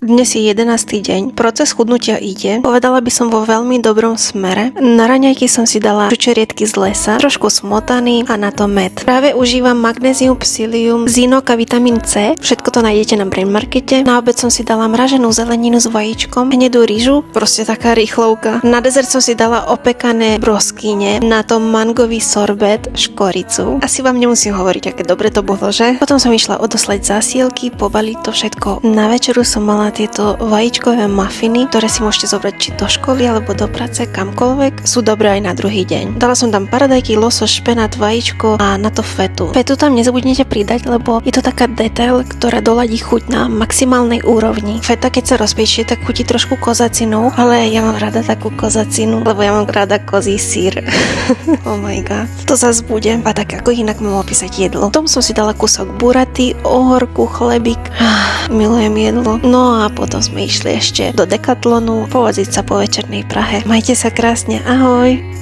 Dnes je 11. deň, proces chudnutia ide, povedala by som vo veľmi dobrom smere. Na raňajky som si dala čučoriedky z lesa, trošku smotany a na to med. Práve užívam magnézium, psyllium, zinok a vitamín C, všetko to nájdete na Brain Markete. Na obed som si dala mraženú zeleninu s vajíčkom, hnedú rýžu, proste taká rýchlovka. Na dezert som si dala opekané broskyne, na to mangový sorbet, škoricu. Asi vám nemusím hovoriť, aké dobre to bolo, že? Potom som išla odoslať zásielky, pobaliť to všetko. Na večeru som mala tieto vajíčkové mafiny, ktoré si môžete zobrať či do školy alebo do práce, kamkoľvek. Sú dobré aj na druhý deň. Dala som tam paradajky, losos, špenát, vajíčko a na to fetu. Fetu tam nezabudnite pridať, lebo je to taká detail, ktorá doladí chuť na maximálnej úrovni. Feta, keď sa rozpiečie, tak chutí trošku kozacinu, ale ja mám rada takú kozacinu, lebo ja mám rada kozí syr. Oh my god. To zas bude. A tak ako inak mám opísať jedlo. Tom som si dala kúsok buraty, ohorku, chlebík. Milujem jedlo. No a potom sme išli ešte do Decathlonu povoziť sa po večernej Prahe. Majte sa krásne, ahoj!